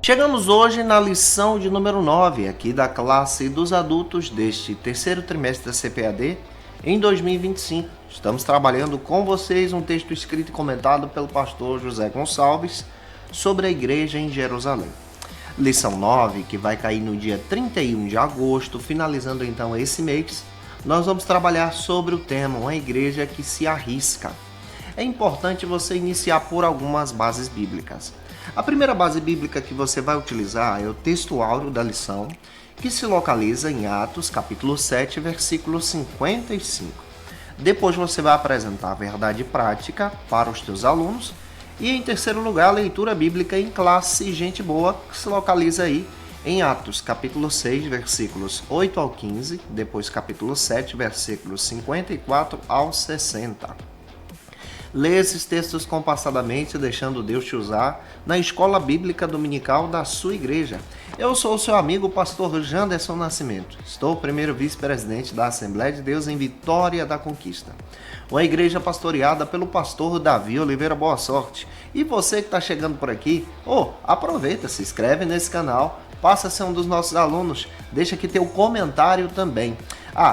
Chegamos hoje na lição de número 9, aqui da classe dos adultos deste terceiro trimestre da CPAD em 2025. Estamos trabalhando com vocês um texto escrito e comentado pelo pastor José Gonçalves sobre a igreja em Jerusalém. Lição 9, que vai cair no dia 31 de agosto, finalizando então esse mês, nós vamos trabalhar sobre o tema uma igreja que se arrisca. É importante você iniciar por algumas bases bíblicas. A primeira base bíblica que você vai utilizar é o texto áureo da lição, que se localiza em Atos, capítulo 7, versículo 55. Depois você vai apresentar a verdade prática para os teus alunos. E em terceiro lugar, a leitura bíblica em classe Gente Boa, que se localiza aí em Atos, capítulo 6, versículos 8 ao 15, depois capítulo 7, versículos 54 ao 60. Lê esses textos compassadamente, deixando Deus te usar na escola bíblica dominical da sua igreja. Eu sou o seu amigo, pastor Janderson Nascimento. Estou primeiro vice-presidente da Assembleia de Deus em Vitória da Conquista. Uma igreja pastoreada pelo pastor Davi Oliveira Boa Sorte. E você que está chegando por aqui, aproveita, se inscreve nesse canal, passa a ser um dos nossos alunos, deixa aqui teu comentário também.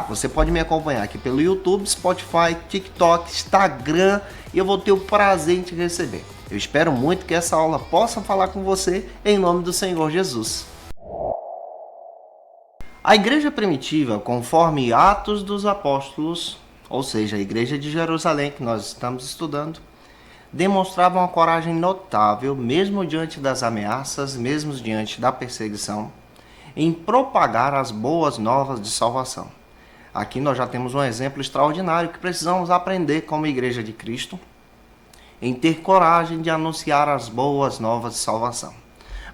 Você pode me acompanhar aqui pelo YouTube, Spotify, TikTok, Instagram e eu vou ter o prazer em te receber. Eu espero muito que essa aula possa falar com você em nome do Senhor Jesus. A igreja primitiva, conforme Atos dos Apóstolos, ou seja, a igreja de Jerusalém que nós estamos estudando, demonstrava uma coragem notável, mesmo diante das ameaças, mesmo diante da perseguição, em propagar as boas novas de salvação. Aqui nós já temos um exemplo extraordinário que precisamos aprender como Igreja de Cristo, em ter coragem de anunciar as boas novas de salvação.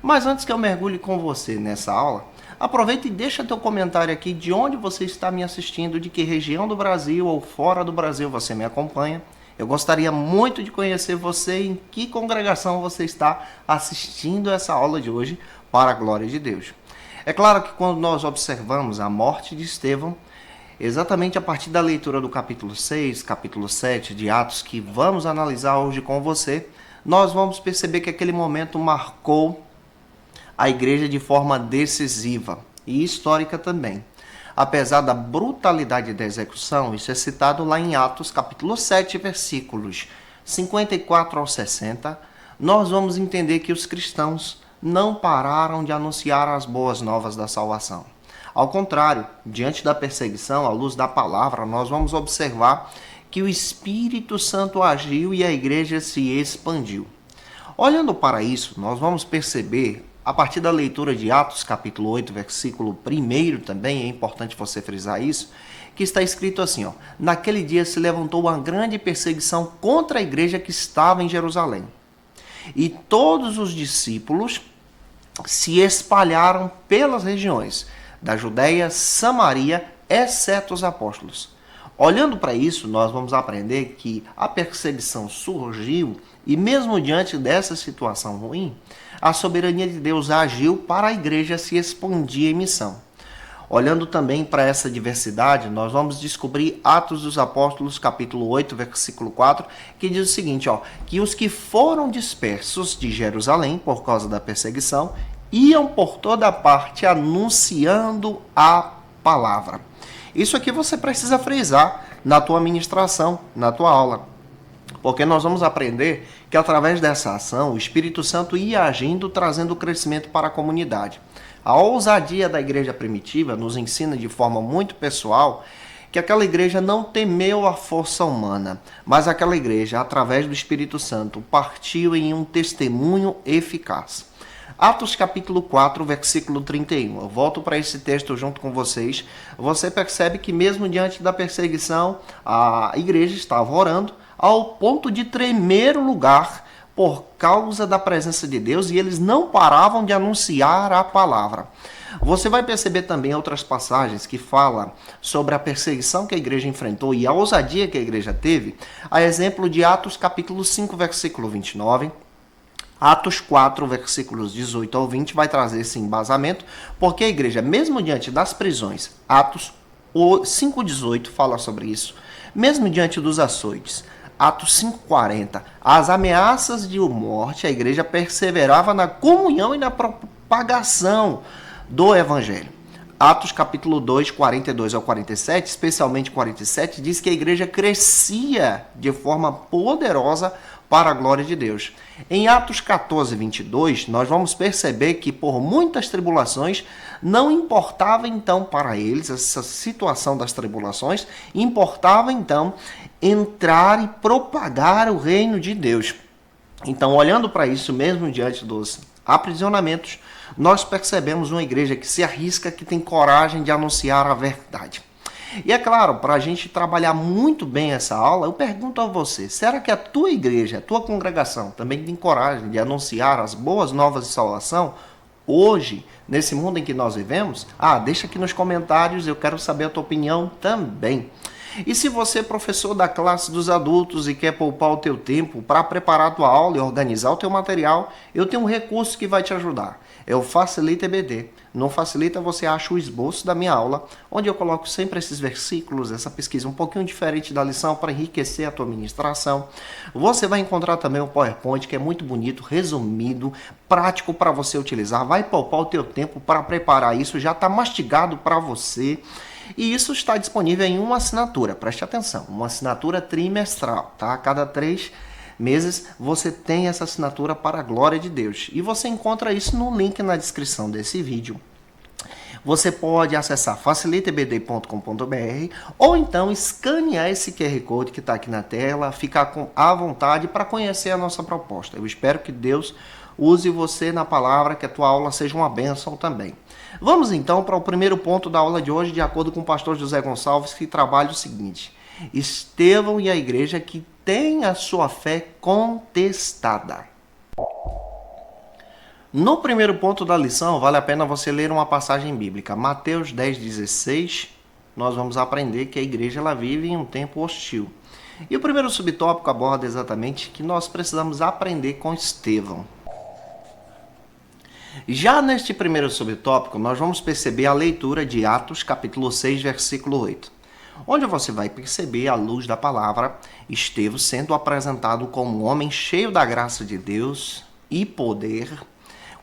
Mas antes que eu mergulhe com você nessa aula, aproveita e deixa teu comentário aqui de onde você está me assistindo, de que região do Brasil ou fora do Brasil você me acompanha. Eu gostaria muito de conhecer você, em que congregação você está assistindo essa aula de hoje, para a glória de Deus. É claro que quando nós observamos a morte de Estevão, exatamente a partir da leitura do capítulo 6, capítulo 7 de Atos, que vamos analisar hoje com você, nós vamos perceber que aquele momento marcou a igreja de forma decisiva e histórica também. Apesar da brutalidade da execução, isso é citado lá em Atos, capítulo 7, versículos 54 ao 60, nós vamos entender que os cristãos não pararam de anunciar as boas novas da salvação. Ao contrário, diante da perseguição, à luz da palavra, nós vamos observar que o Espírito Santo agiu e a igreja se expandiu. Olhando para isso, nós vamos perceber, a partir da leitura de Atos, capítulo 8, versículo 1 também, é importante você frisar isso, que está escrito assim, naquele dia se levantou uma grande perseguição contra a igreja que estava em Jerusalém. E todos os discípulos se espalharam pelas regiões da Judéia, Samaria, exceto os apóstolos. Olhando para isso, nós vamos aprender que a perseguição surgiu e mesmo diante dessa situação ruim, a soberania de Deus agiu para a igreja se expandir em missão. Olhando também para essa diversidade, nós vamos descobrir Atos dos Apóstolos, capítulo 8, versículo 4, que diz o seguinte, que os que foram dispersos de Jerusalém por causa da perseguição, iam por toda parte anunciando a palavra. Isso aqui você precisa frisar na tua ministração, na tua aula. Porque nós vamos aprender que através dessa ação, o Espírito Santo ia agindo, trazendo crescimento para a comunidade. A ousadia da igreja primitiva nos ensina de forma muito pessoal que aquela igreja não temeu a força humana, mas aquela igreja, através do Espírito Santo, partiu em um testemunho eficaz. Atos capítulo 4, versículo 31. Eu volto para esse texto junto com vocês. Você percebe que mesmo diante da perseguição, a igreja estava orando ao ponto de tremer o lugar por causa da presença de Deus e eles não paravam de anunciar a palavra. Você vai perceber também outras passagens que falam sobre a perseguição que a igreja enfrentou e a ousadia que a igreja teve, a exemplo de Atos capítulo 5, versículo 29, Atos 4, versículos 18 ao 20, vai trazer esse embasamento, porque a igreja, mesmo diante das prisões, Atos 5,18 fala sobre isso, mesmo diante dos açoites, Atos 5,40. As ameaças de morte, a igreja perseverava na comunhão e na propagação do evangelho. Atos capítulo 2, 42 ao 47, especialmente 47, diz que a igreja crescia de forma poderosa para a glória de Deus. Em Atos 14, 22, nós vamos perceber que por muitas tribulações, não importava então para eles, essa situação das tribulações, importava então entrar e propagar o reino de Deus. Então, olhando para isso mesmo diante dos aprisionamentos, nós percebemos uma igreja que se arrisca, que tem coragem de anunciar a verdade. E é claro, para a gente trabalhar muito bem essa aula, eu pergunto a você, será que a tua igreja, a tua congregação também tem coragem de anunciar as boas novas de salvação hoje, nesse mundo em que nós vivemos? Deixa aqui nos comentários, eu quero saber a tua opinião também. E se você é professor da classe dos adultos e quer poupar o teu tempo para preparar a tua aula e organizar o teu material, eu tenho um recurso que vai te ajudar. É o Facilita EBD. No Facilita você acha o esboço da minha aula, onde eu coloco sempre esses versículos, essa pesquisa um pouquinho diferente da lição para enriquecer a tua ministração. Você vai encontrar também o PowerPoint, que é muito bonito, resumido, prático para você utilizar. Vai poupar o teu tempo para preparar isso, já está mastigado para você. E isso está disponível em uma assinatura, preste atenção, uma assinatura trimestral, tá? A cada 3 meses você tem essa assinatura para a glória de Deus. E você encontra isso no link na descrição desse vídeo. Você pode acessar facilitaebd.com.br ou então escanear esse QR Code que está aqui na tela, ficar à vontade para conhecer a nossa proposta. Eu espero que Deus use você na palavra, que a tua aula seja uma bênção também. Vamos então para o primeiro ponto da aula de hoje, de acordo com o pastor José Gonçalves, que trabalha o seguinte: Estevão e a igreja que tem a sua fé contestada. No primeiro ponto da lição, vale a pena você ler uma passagem bíblica. Mateus 10,16, nós vamos aprender que a igreja ela vive em um tempo hostil. E o primeiro subtópico aborda exatamente que nós precisamos aprender com Estevão. Já neste primeiro subtópico, nós vamos perceber a leitura de Atos, capítulo 6, versículo 8, onde você vai perceber, à luz da palavra, Estevão sendo apresentado como um homem cheio da graça de Deus e poder,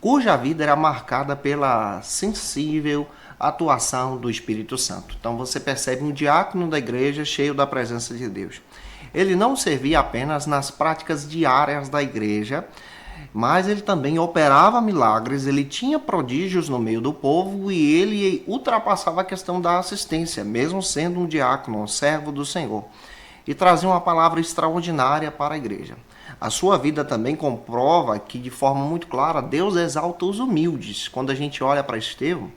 cuja vida era marcada pela sensível atuação do Espírito Santo. Então você percebe um diácono da igreja cheio da presença de Deus. Ele não servia apenas nas práticas diárias da igreja, mas ele também operava milagres, ele tinha prodígios no meio do povo e ele ultrapassava a questão da assistência, mesmo sendo um diácono, um servo do Senhor, e trazia uma palavra extraordinária para a igreja. A sua vida também comprova que, de forma muito clara, Deus exalta os humildes. Quando a gente olha para Estevão,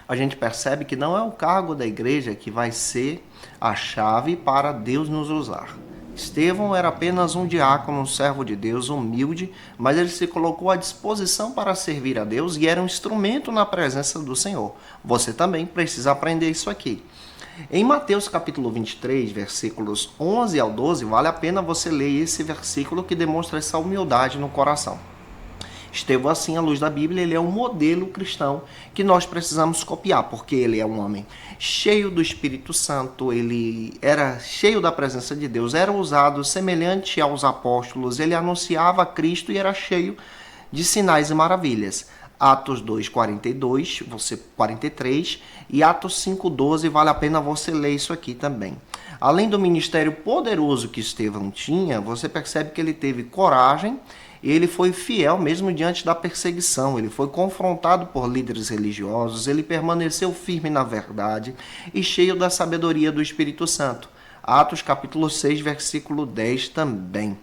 a gente percebe que não é o cargo da igreja que vai ser a chave para Deus nos usar. Estevão era apenas um diácono, um servo de Deus, humilde, mas ele se colocou à disposição para servir a Deus e era um instrumento na presença do Senhor. Você também precisa aprender isso aqui. Em Mateus capítulo 23, versículos 11 ao 12, vale a pena você ler esse versículo que demonstra essa humildade no coração. Estevão, assim, à luz da Bíblia, ele é um modelo cristão que nós precisamos copiar, porque ele é um homem cheio do Espírito Santo, ele era cheio da presença de Deus, era usado semelhante aos apóstolos, ele anunciava Cristo e era cheio de sinais e maravilhas. Atos 2, 42, 43 e Atos 5, 12, vale a pena você ler isso aqui também. Além do ministério poderoso que Estevão tinha, você percebe que ele teve coragem, ele foi fiel mesmo diante da perseguição, ele foi confrontado por líderes religiosos, ele permaneceu firme na verdade e cheio da sabedoria do Espírito Santo. Atos capítulo 6, versículo 10 também.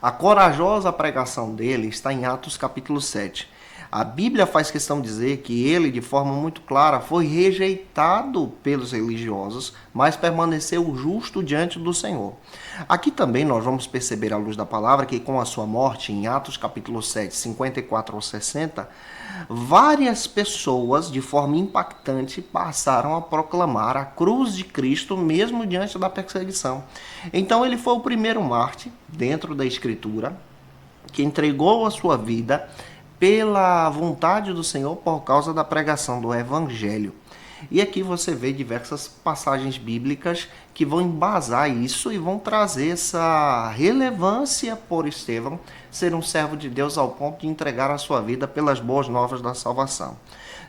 A corajosa pregação dele está em Atos capítulo 7. A Bíblia faz questão de dizer que ele, de forma muito clara, foi rejeitado pelos religiosos, mas permaneceu justo diante do Senhor. Aqui também nós vamos perceber à luz da palavra que com a sua morte, em Atos capítulo 7, 54 ao 60, várias pessoas, de forma impactante, passaram a proclamar a cruz de Cristo mesmo diante da perseguição. Então ele foi o primeiro mártir, dentro da Escritura, que entregou a sua vida pela vontade do Senhor por causa da pregação do Evangelho. E aqui você vê diversas passagens bíblicas que vão embasar isso e vão trazer essa relevância por Estevão ser um servo de Deus ao ponto de entregar a sua vida pelas boas novas da salvação.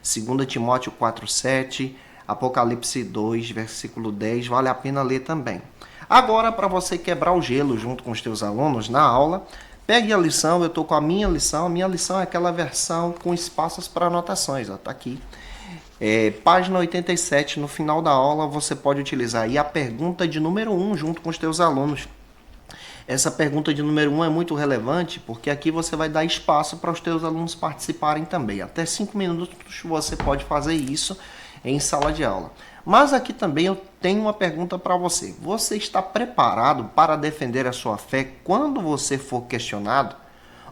2 Timóteo 4,7, Apocalipse 2, versículo 10, vale a pena ler também. Agora, para você quebrar o gelo junto com os teus alunos na aula, pegue a lição, eu estou com a minha lição é aquela versão com espaços para anotações, está aqui. Página 87, no final da aula, você pode utilizar aí a pergunta de número 1 junto com os teus alunos. Essa pergunta de número 1 é muito relevante, porque aqui você vai dar espaço para os teus alunos participarem também. Até 5 minutos você pode fazer isso em sala de aula. Mas aqui também eu tenho uma pergunta para você. Você está preparado para defender a sua fé quando você for questionado?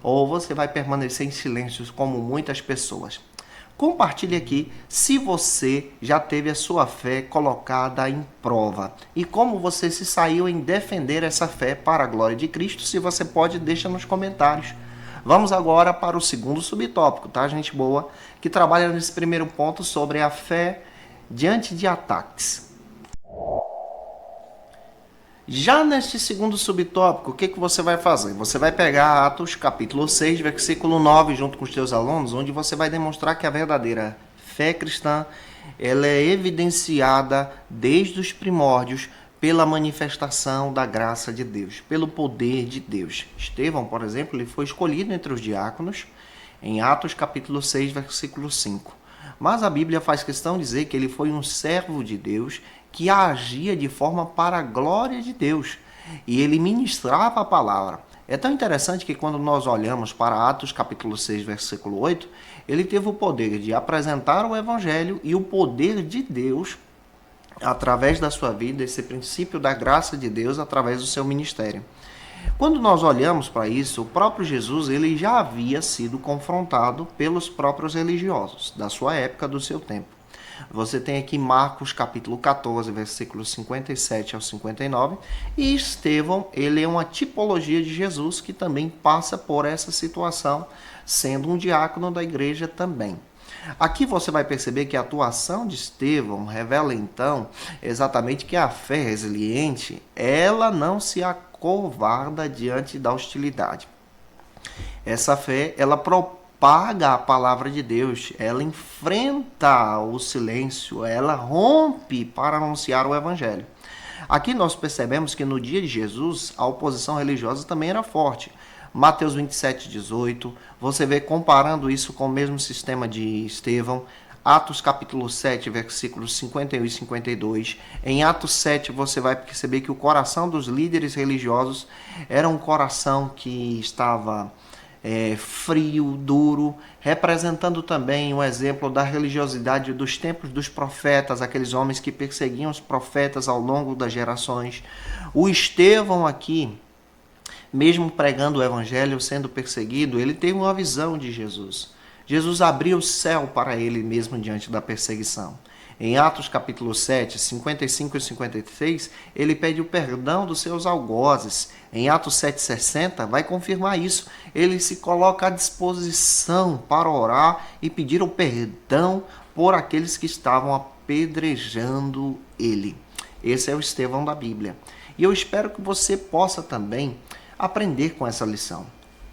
Ou você vai permanecer em silêncio como muitas pessoas? Compartilhe aqui se você já teve a sua fé colocada em prova e como você se saiu em defender essa fé para a glória de Cristo. Se você pode, deixa nos comentários. Vamos agora para o segundo subtópico, tá, gente boa? Que trabalha nesse primeiro ponto sobre a fé diante de ataques. Já neste segundo subtópico, o que você vai fazer? Você vai pegar Atos capítulo 6, versículo 9, junto com os teus alunos, onde você vai demonstrar que a verdadeira fé cristã ela é evidenciada desde os primórdios pela manifestação da graça de Deus, pelo poder de Deus. Estevão, por exemplo, ele foi escolhido entre os diáconos em Atos capítulo 6, versículo 5. Mas a Bíblia faz questão de dizer que ele foi um servo de Deus que agia de forma para a glória de Deus. E ele ministrava a palavra. É tão interessante que quando nós olhamos para Atos capítulo 6, versículo 8, ele teve o poder de apresentar o evangelho e o poder de Deus através da sua vida, esse princípio da graça de Deus através do seu ministério. Quando nós olhamos para isso, o próprio Jesus ele já havia sido confrontado pelos próprios religiosos da sua época, do seu tempo. Você tem aqui Marcos capítulo 14, versículos 57 ao 59, e Estevão, ele é uma tipologia de Jesus que também passa por essa situação, sendo um diácono da igreja também. Aqui você vai perceber que a atuação de Estevão revela então exatamente que a fé resiliente, ela não se acovarda diante da hostilidade. Essa fé, ela propaga a palavra de Deus, ela enfrenta o silêncio, ela rompe para anunciar o evangelho. Aqui nós percebemos que no dia de Jesus, a oposição religiosa também era forte. Mateus 27, 18, você vê comparando isso com o mesmo sistema de Estevão. Atos capítulo 7, versículos 51 e 52. Em Atos 7 você vai perceber que o coração dos líderes religiosos era um coração que estava frio, duro, representando também um exemplo da religiosidade dos tempos dos profetas, aqueles homens que perseguiam os profetas ao longo das gerações. O Estevão aqui, mesmo pregando o evangelho, sendo perseguido, ele teve uma visão de Jesus. Jesus abriu o céu para ele mesmo diante da perseguição. Em Atos capítulo 7, 55 e 56, ele pede o perdão dos seus algozes. Em Atos 7,60, vai confirmar isso. Ele se coloca à disposição para orar e pedir o perdão por aqueles que estavam apedrejando ele. Esse é o Estevão da Bíblia. E eu espero que você possa também aprender com essa lição.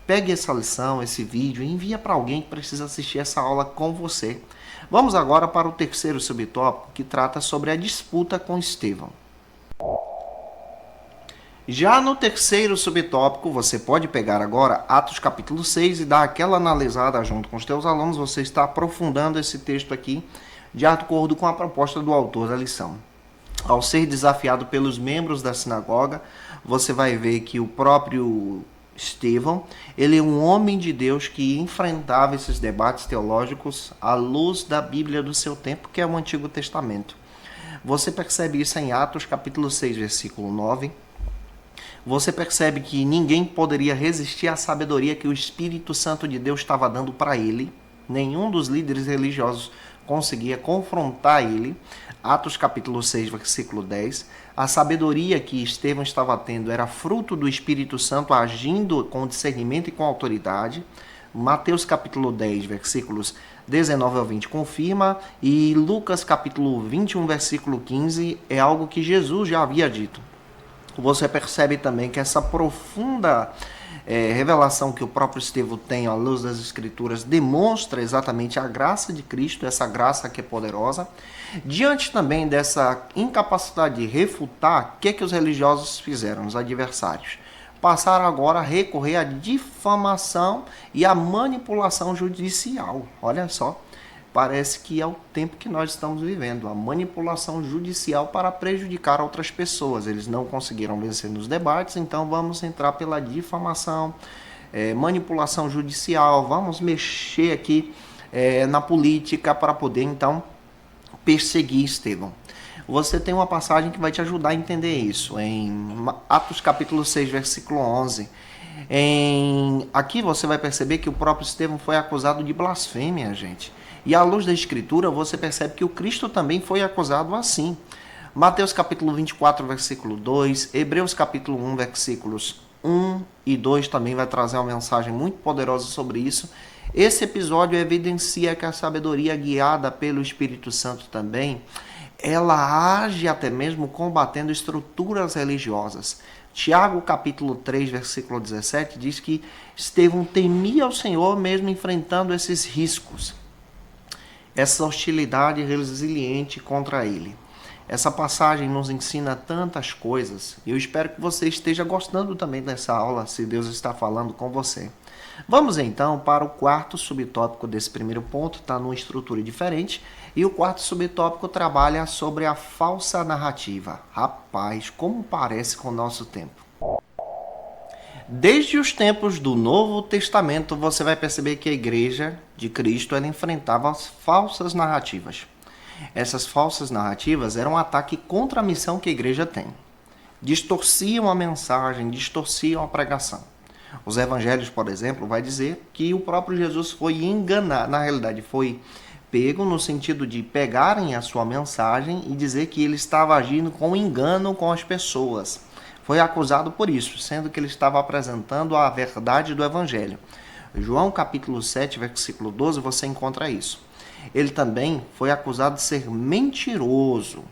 Pegue essa lição, esse vídeo e envia para alguém que precisa assistir essa aula com você. Vamos agora para o terceiro subtópico, que trata sobre a disputa com Estevão. Já no terceiro subtópico, você pode pegar agora Atos capítulo 6 e dar aquela analisada junto com os teus alunos. Você está aprofundando esse texto aqui de acordo com a proposta do autor da lição. Ao ser desafiado pelos membros da sinagoga, você vai ver que o próprio Estevão, ele é um homem de Deus que enfrentava esses debates teológicos à luz da Bíblia do seu tempo, que é o Antigo Testamento. Você percebe isso em Atos capítulo 6, versículo 9. Você percebe que ninguém poderia resistir à sabedoria que o Espírito Santo de Deus estava dando para ele. Nenhum dos líderes religiosos conseguia confrontar ele. Atos capítulo 6, versículo 10. A sabedoria que Estevão estava tendo era fruto do Espírito Santo agindo com discernimento e com autoridade. Mateus capítulo 10, versículos 19 ao 20 confirma, e Lucas capítulo 21, versículo 15 é algo que Jesus já havia dito. Você percebe também que essa profunda revelação que o próprio Estevão tem à luz das Escrituras demonstra exatamente a graça de Cristo, essa graça que é poderosa. Diante também dessa incapacidade de refutar, o que os religiosos fizeram, os adversários? Passaram agora a recorrer à difamação e à manipulação judicial. Olha só, parece que é o tempo que nós estamos vivendo, a manipulação judicial para prejudicar outras pessoas. Eles não conseguiram vencer nos debates, então vamos entrar pela difamação, manipulação judicial, vamos mexer aqui na política para poder então perseguir Estevão. Você tem uma passagem que vai te ajudar a entender isso, em Atos capítulo 6, versículo 11. Aqui você vai perceber que o próprio Estevão foi acusado de blasfêmia, gente. E à luz da Escritura, você percebe que o Cristo também foi acusado assim. Mateus capítulo 24, versículo 2, Hebreus capítulo 1, versículos 1 e 2 também vai trazer uma mensagem muito poderosa sobre isso. Esse episódio evidencia que a sabedoria guiada pelo Espírito Santo também, ela age até mesmo combatendo estruturas religiosas. Tiago capítulo 3, versículo 17 diz que Estevão temia o Senhor mesmo enfrentando esses riscos, essa hostilidade resiliente contra ele. Essa passagem nos ensina tantas coisas e eu espero que você esteja gostando também dessa aula, se Deus está falando com você. Vamos então para o quarto subtópico desse primeiro ponto, está numa estrutura diferente, e o quarto subtópico trabalha sobre a falsa narrativa. Rapaz, como parece com o nosso tempo. Desde os tempos do Novo Testamento, você vai perceber que a Igreja de Cristo ela enfrentava as falsas narrativas. Essas falsas narrativas eram um ataque contra a missão que a Igreja tem. Distorciam a mensagem, distorciam a pregação. Os evangelhos, por exemplo, vai dizer que o próprio Jesus foi enganado, na realidade foi pego no sentido de pegarem a sua mensagem e dizer que ele estava agindo com engano com as pessoas. Foi acusado por isso, sendo que ele estava apresentando a verdade do evangelho. João capítulo 7, versículo 12, você encontra isso. Ele também foi acusado de ser mentiroso.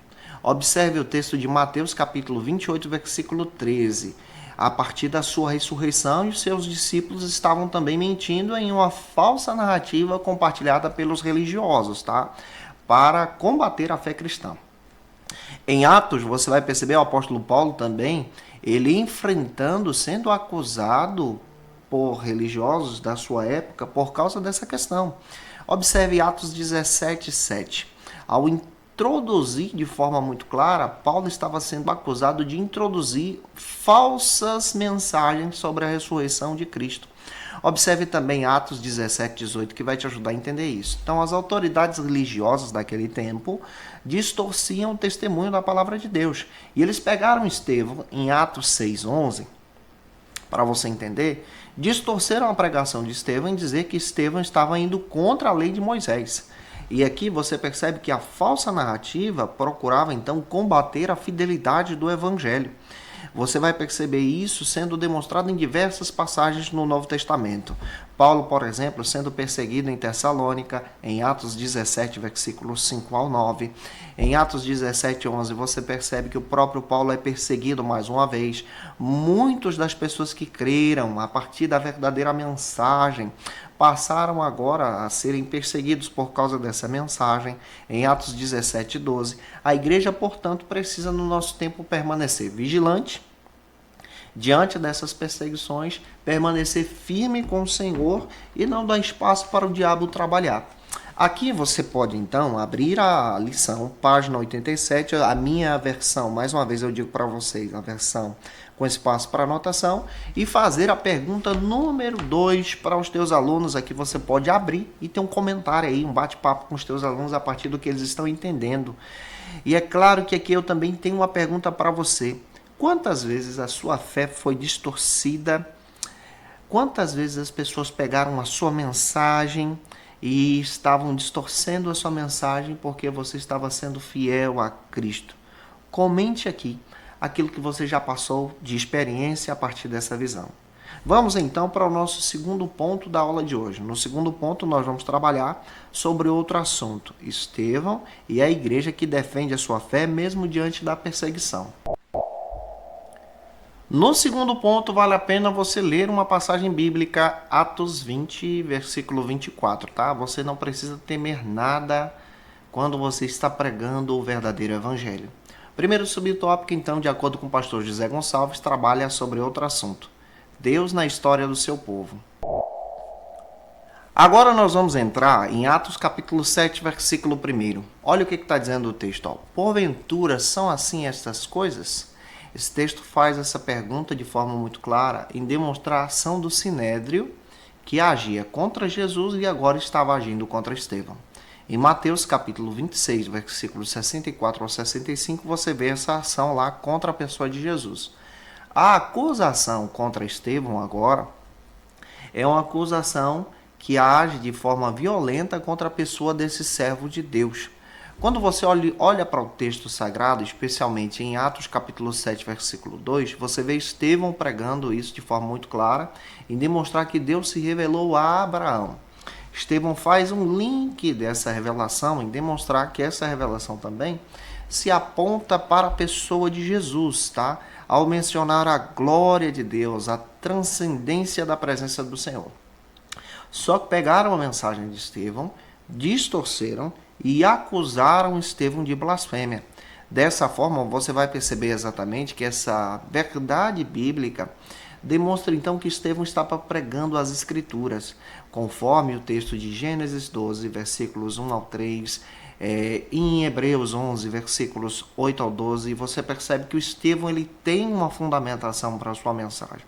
Observe o texto de Mateus capítulo 28, versículo 13. A partir da sua ressurreição, os seus discípulos estavam também mentindo em uma falsa narrativa compartilhada pelos religiosos, tá? Para combater a fé cristã. Em Atos, você vai perceber o apóstolo Paulo também, ele enfrentando, sendo acusado por religiosos da sua época por causa dessa questão. Observe Atos 17, 7. Ao introduzir de forma muito clara, Paulo estava sendo acusado de introduzir falsas mensagens sobre a ressurreição de Cristo. Observe também Atos 17, 18, que vai te ajudar a entender isso. Então, as autoridades religiosas daquele tempo distorciam o testemunho da palavra de Deus. E eles pegaram Estevão, em Atos 6, 11, para você entender, distorceram a pregação de Estevão em dizer que Estevão estava indo contra a lei de Moisés. E aqui você percebe que a falsa narrativa procurava então combater a fidelidade do evangelho. Você vai perceber isso sendo demonstrado em diversas passagens no Novo Testamento. Paulo, por exemplo, sendo perseguido em Tessalônica, em Atos 17, versículos 5 ao 9. Em Atos 17, 11, você percebe que o próprio Paulo é perseguido mais uma vez. Muitas das pessoas que creram a partir da verdadeira mensagem passaram agora a serem perseguidos por causa dessa mensagem. Em Atos 17, 12. A igreja, portanto, precisa no nosso tempo permanecer vigilante diante dessas perseguições, permanecer firme com o Senhor e não dar espaço para o diabo trabalhar. Aqui você pode então abrir a lição, página 87, a minha versão, mais uma vez eu digo para vocês, a versão com espaço para anotação, e fazer a pergunta número 2 para os teus alunos. Aqui você pode abrir e ter um comentário aí, um bate-papo com os teus alunos a partir do que eles estão entendendo. E é claro que aqui eu também tenho uma pergunta para você. Quantas vezes a sua fé foi distorcida? Quantas vezes as pessoas pegaram a sua mensagem e estavam distorcendo a sua mensagem porque você estava sendo fiel a Cristo? Comente aqui aquilo que você já passou de experiência a partir dessa visão. Vamos então para o nosso segundo ponto da aula de hoje. No segundo ponto, nós vamos trabalhar sobre outro assunto: Estevão e a igreja que defende a sua fé mesmo diante da perseguição. No segundo ponto, vale a pena você ler uma passagem bíblica, Atos 20, versículo 24, tá? Você não precisa temer nada quando você está pregando o verdadeiro evangelho. Primeiro subtópico, então, de acordo com o pastor José Gonçalves, trabalha sobre outro assunto: Deus na história do seu povo. Agora nós vamos entrar em Atos capítulo 7, versículo 1. Olha o que está dizendo o texto. Ó. Porventura são assim estas coisas? Esse texto faz essa pergunta de forma muito clara em demonstrar a ação do Sinédrio, que agia contra Jesus e agora estava agindo contra Estevão. Em Mateus capítulo 26, versículos 64 ao 65, você vê essa ação lá contra a pessoa de Jesus. A acusação contra Estevão agora é uma acusação que age de forma violenta contra a pessoa desse servo de Deus. Quando você olha para o texto sagrado, especialmente em Atos capítulo 7, versículo 2, você vê Estevão pregando isso de forma muito clara, em demonstrar que Deus se revelou a Abraão. Estevão faz um link dessa revelação, em demonstrar que essa revelação também se aponta para a pessoa de Jesus, tá? Ao mencionar a glória de Deus, a transcendência da presença do Senhor. Só que pegaram a mensagem de Estevão, distorceram e acusaram Estevão de blasfêmia. Dessa forma, você vai perceber exatamente que essa verdade bíblica demonstra então que Estevão estava pregando as Escrituras, conforme o texto de Gênesis 12, versículos 1 ao 3, e em Hebreus 11, versículos 8 ao 12, você percebe que o Estevão ele tem uma fundamentação para a sua mensagem.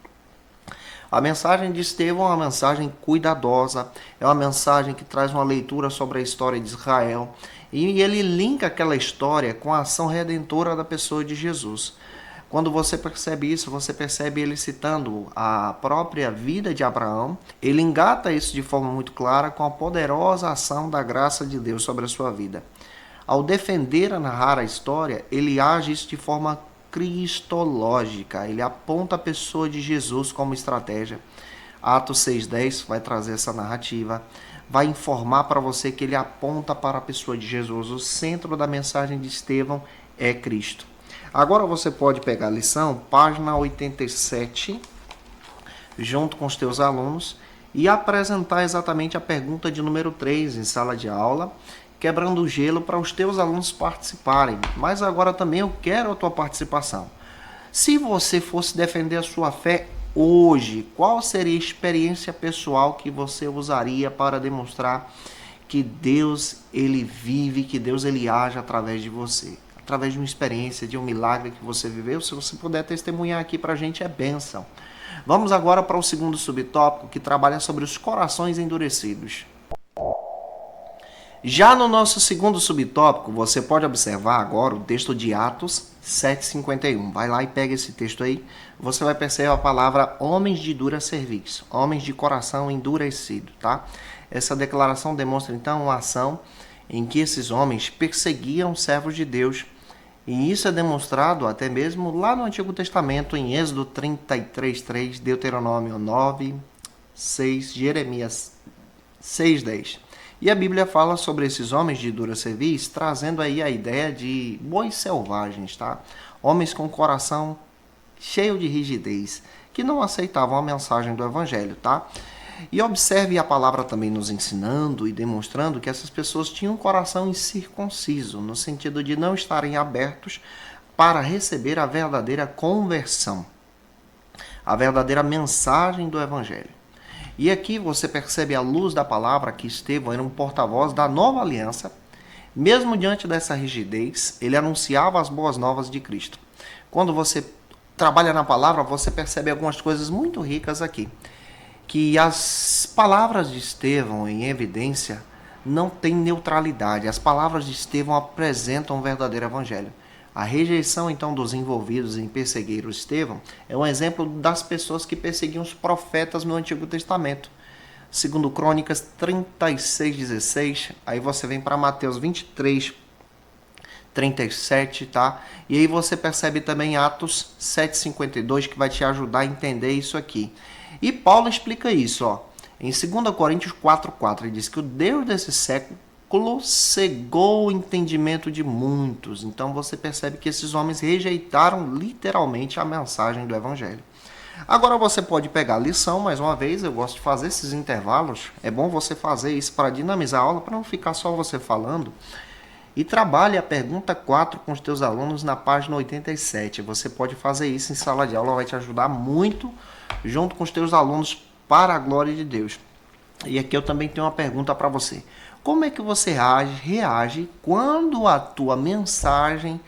A mensagem de Estevão é uma mensagem cuidadosa, é uma mensagem que traz uma leitura sobre a história de Israel e ele linka aquela história com a ação redentora da pessoa de Jesus. Quando você percebe isso, você percebe ele citando a própria vida de Abraão, ele engata isso de forma muito clara com a poderosa ação da graça de Deus sobre a sua vida. Ao defender a narrar a história, ele age isso de forma cristológica, ele aponta a pessoa de Jesus como estratégia. Atos 6:10 vai trazer essa narrativa, vai informar para você que ele aponta para a pessoa de Jesus. O centro da mensagem de Estevão é Cristo. Agora você pode pegar a lição, página 87, junto com os teus alunos, e apresentar exatamente a pergunta de número 3 em sala de aula, quebrando o gelo para os teus alunos participarem. Mas agora também eu quero a tua participação. Se você fosse defender a sua fé hoje, qual seria a experiência pessoal que você usaria para demonstrar que Deus ele vive, que Deus ele age através de você? Através de uma experiência, de um milagre que você viveu, se você puder testemunhar aqui para a gente é bênção. Vamos agora para o segundo subtópico, que trabalha sobre os corações endurecidos. Já no nosso segundo subtópico, você pode observar agora o texto de Atos 7:51. Vai lá e pega esse texto aí. Você vai perceber a palavra homens de dura cerviz, homens de coração endurecido, tá? Essa declaração demonstra então uma ação em que esses homens perseguiam servos de Deus. E isso é demonstrado até mesmo lá no Antigo Testamento, em Êxodo 33:3, Deuteronômio 9:6, Jeremias 6:10. E a Bíblia fala sobre esses homens de dura cerviz, trazendo aí a ideia de bois selvagens, tá? Homens com coração cheio de rigidez, que não aceitavam a mensagem do Evangelho, tá? E observe a palavra também nos ensinando e demonstrando que essas pessoas tinham um coração incircunciso, no sentido de não estarem abertos para receber a verdadeira conversão, a verdadeira mensagem do Evangelho. E aqui você percebe à luz da palavra que Estevão era um porta-voz da nova aliança. Mesmo diante dessa rigidez, ele anunciava as boas novas de Cristo. Quando você trabalha na palavra, você percebe algumas coisas muito ricas aqui. Que as palavras de Estevão, em evidência, não têm neutralidade. As palavras de Estevão apresentam um verdadeiro evangelho. A rejeição, então, dos envolvidos em perseguir o Estevão é um exemplo das pessoas que perseguiam os profetas no Antigo Testamento. Segundo Crônicas 36:16, aí você vem para Mateus 23:37, tá? E aí você percebe também Atos 7:52, que vai te ajudar a entender isso aqui. E Paulo explica isso, ó. Em 2 Coríntios 4,4, ele diz que o Deus desse século cegou o entendimento de muitos. Então você percebe que esses homens rejeitaram literalmente a mensagem do Evangelho. Agora você pode pegar a lição, mais uma vez, eu gosto de fazer esses intervalos. É bom você fazer isso para dinamizar a aula, para não ficar só você falando. E trabalhe a pergunta 4 com os teus alunos na página 87. Você pode fazer isso em sala de aula, vai te ajudar muito junto com os teus alunos para a glória de Deus. E aqui eu também tenho uma pergunta para você. Como é que você reage quando a tua mensagem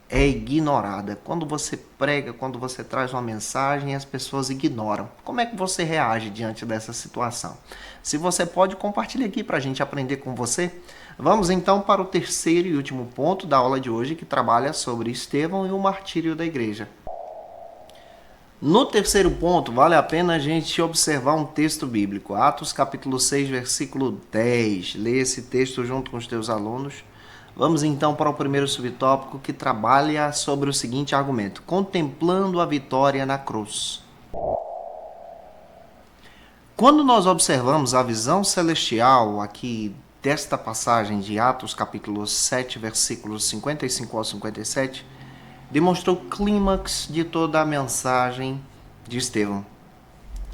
é ignorada? Quando você prega, quando você traz uma mensagem e as pessoas ignoram. Como é que você reage diante dessa situação? Se você pode, compartilhe aqui para a gente aprender com você. Vamos então para o terceiro e último ponto da aula de hoje, que trabalha sobre Estevão e o martírio da igreja. No terceiro ponto, vale a pena a gente observar um texto bíblico. Atos capítulo 6, versículo 10. Lê esse texto junto com os teus alunos. Vamos então para o primeiro subtópico, que trabalha sobre o seguinte argumento: contemplando a vitória na cruz. Quando nós observamos a visão celestial aqui desta passagem de Atos capítulo 7, versículos 55 ao 57, demonstrou o clímax de toda a mensagem de Estevão.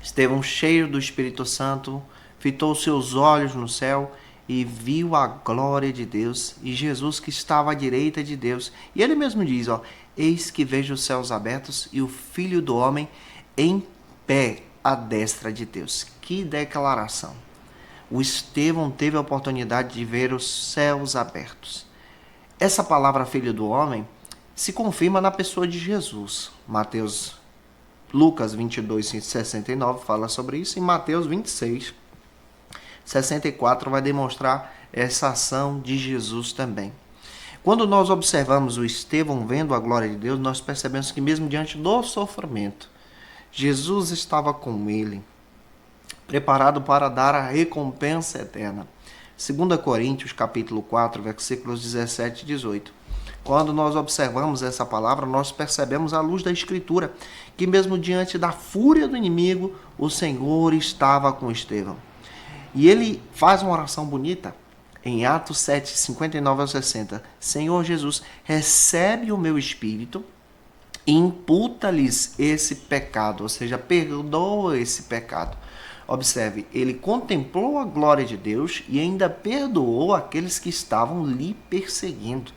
Estevão, cheio do Espírito Santo, fitou seus olhos no céu e viu a glória de Deus e Jesus que estava à direita de Deus. E ele mesmo diz, eis que vejo os céus abertos e o Filho do Homem em pé à destra de Deus. Que declaração! O Estevão teve a oportunidade de ver os céus abertos. Essa palavra Filho do Homem se confirma na pessoa de Jesus. Lucas 22, 69 fala sobre isso, e Mateus 26, 64 vai demonstrar essa ação de Jesus também. Quando nós observamos o Estevão vendo a glória de Deus, nós percebemos que mesmo diante do sofrimento, Jesus estava com ele, preparado para dar a recompensa eterna. 2 Coríntios capítulo 4, versículos 17 e 18. Quando nós observamos essa palavra, nós percebemos à luz da Escritura que mesmo diante da fúria do inimigo, o Senhor estava com Estevão. E ele faz uma oração bonita em Atos 7, 59 a 60. Senhor Jesus, recebe o meu espírito e imputa-lhes esse pecado, ou seja, perdoa esse pecado. Observe, ele contemplou a glória de Deus e ainda perdoou aqueles que estavam lhe perseguindo.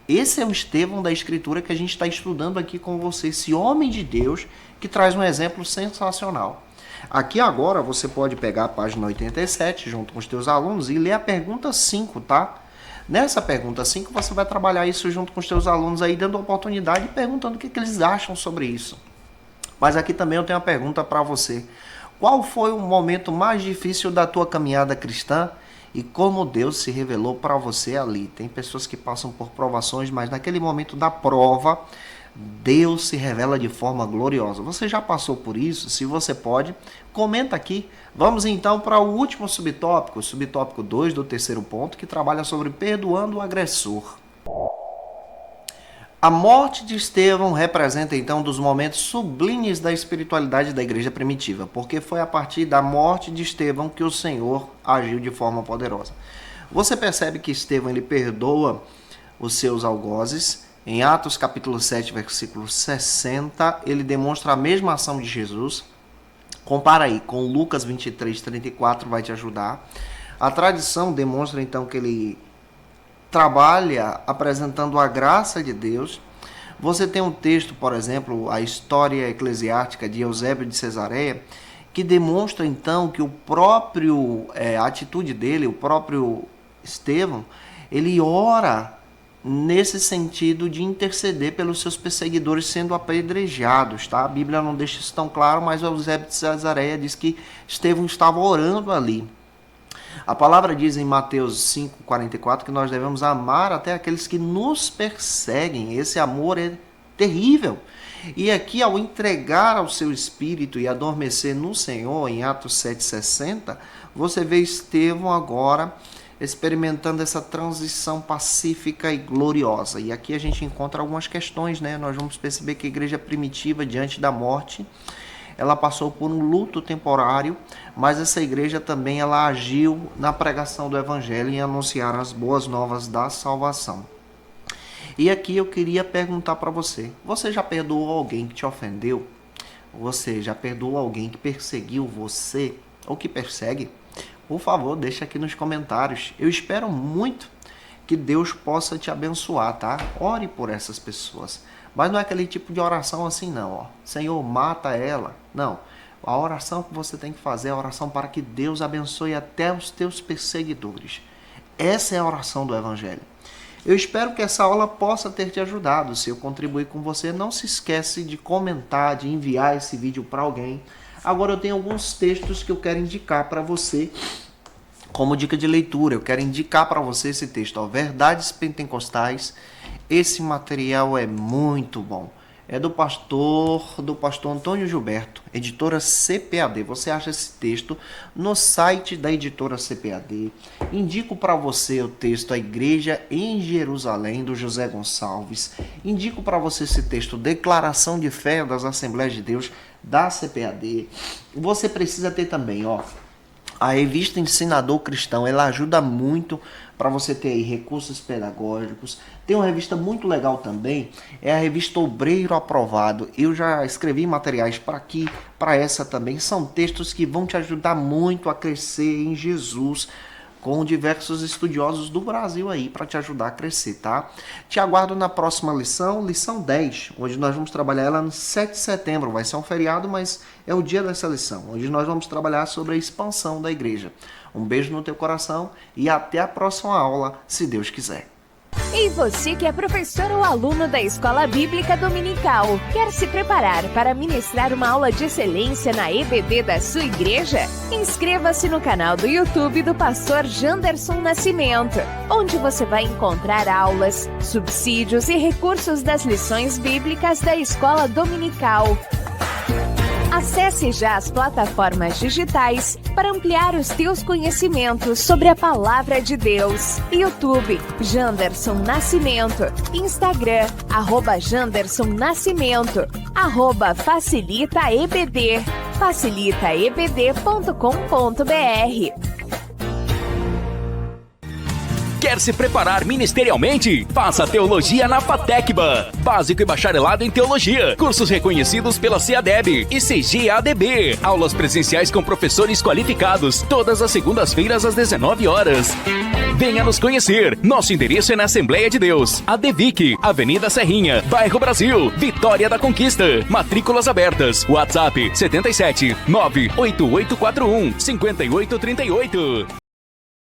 Esse é o Estevão da Escritura que a gente está estudando aqui com você, esse homem de Deus que traz um exemplo sensacional. Aqui agora você pode pegar a página 87 junto com os teus alunos e ler a pergunta 5, tá? Nessa pergunta 5 você vai trabalhar isso junto com os teus alunos aí, dando oportunidade e perguntando o que eles acham sobre isso. Mas aqui também eu tenho uma pergunta para você. Qual foi o momento mais difícil da tua caminhada cristã? E como Deus se revelou para você ali. Tem pessoas que passam por provações, mas naquele momento da prova, Deus se revela de forma gloriosa. Você já passou por isso? Se você pode, comenta aqui. Vamos então para o último subtópico, o subtópico 2 do terceiro ponto, que trabalha sobre perdoando o agressor. A morte de Estevão representa então um dos momentos sublimes da espiritualidade da igreja primitiva, porque foi a partir da morte de Estevão que o Senhor agiu de forma poderosa. Você percebe que Estevão ele perdoa os seus algozes. Em Atos capítulo 7, versículo 60, ele demonstra a mesma ação de Jesus. Compara aí com Lucas 23, 34, vai te ajudar. A tradição demonstra então que ele trabalha apresentando a graça de Deus. Você tem um texto, por exemplo, a história eclesiástica de Eusébio de Cesareia, que demonstra então que a atitude dele, o próprio Estevão, ele ora nesse sentido de interceder pelos seus perseguidores sendo apedrejados, tá? A Bíblia não deixa isso tão claro, mas Eusébio de Cesareia diz que Estevão estava orando ali. A palavra diz em Mateus 5,44 que nós devemos amar até aqueles que nos perseguem. Esse amor é terrível. E aqui, ao entregar ao seu espírito e adormecer no Senhor, em Atos 7,60, você vê Estevão agora experimentando essa transição pacífica e gloriosa. E aqui a gente encontra algumas questões, né? Nós vamos perceber que a igreja primitiva, diante da morte, ela passou por um luto temporário, mas essa igreja também ela agiu na pregação do evangelho e anunciar as boas novas da salvação. E aqui eu queria perguntar para você: você já perdoou alguém que te ofendeu? Você já perdoou alguém que perseguiu você ou que persegue? Por favor, deixa aqui nos comentários. Eu espero muito que Deus possa te abençoar, tá? Ore por essas pessoas. Mas não é aquele tipo de oração assim não, ó. Senhor, mata ela. Não. A oração que você tem que fazer é a oração para que Deus abençoe até os teus perseguidores. Essa é a oração do Evangelho. Eu espero que essa aula possa ter te ajudado. Se eu contribuir com você, não se esquece de comentar, de enviar esse vídeo para alguém. Agora eu tenho alguns textos que eu quero indicar para você como dica de leitura. Eu quero indicar para você esse texto, ó, Verdades Pentecostais. Esse material é muito bom. É do pastor Antônio Gilberto, editora CPAD. Você acha esse texto no site da editora CPAD. Indico para você o texto A Igreja em Jerusalém, do José Gonçalves. Indico para você esse texto Declaração de Fé das Assembleias de Deus, da CPAD. Você precisa ter também, ó, a revista Ensinador Cristão. Ela ajuda muito para você ter aí recursos pedagógicos. Tem uma revista muito legal também, é a revista Obreiro Aprovado. Eu já escrevi materiais para aqui, para essa também. São textos que vão te ajudar muito a crescer em Jesus, com diversos estudiosos do Brasil aí para te ajudar a crescer, tá? Te aguardo na próxima lição, lição 10, onde nós vamos trabalhar ela no 7 de setembro. Vai ser um feriado, mas é o dia dessa lição, onde nós vamos trabalhar sobre a expansão da igreja. Um beijo no teu coração e até a próxima aula, se Deus quiser. E você que é professor ou aluno da Escola Bíblica Dominical, quer se preparar para ministrar uma aula de excelência na EBD da sua igreja? Inscreva-se no canal do YouTube do pastor Janderson Nascimento, onde você vai encontrar aulas, subsídios e recursos das lições bíblicas da Escola Dominical. Acesse já as plataformas digitais para ampliar os teus conhecimentos sobre a Palavra de Deus. YouTube, Janderson Nascimento. Instagram, @Janderson Nascimento. @FacilitaEBD. facilitaebd.com.br. Quer se preparar ministerialmente? Faça Teologia na FATECBA. Básico e bacharelado em Teologia. Cursos reconhecidos pela CEADEB e CGADB. Aulas presenciais com professores qualificados. Todas as segundas-feiras às 19 horas. Venha nos conhecer. Nosso endereço é na Assembleia de Deus, ADVIC, Avenida Serrinha, Bairro Brasil, Vitória da Conquista. Matrículas abertas. WhatsApp 77 98841 5838.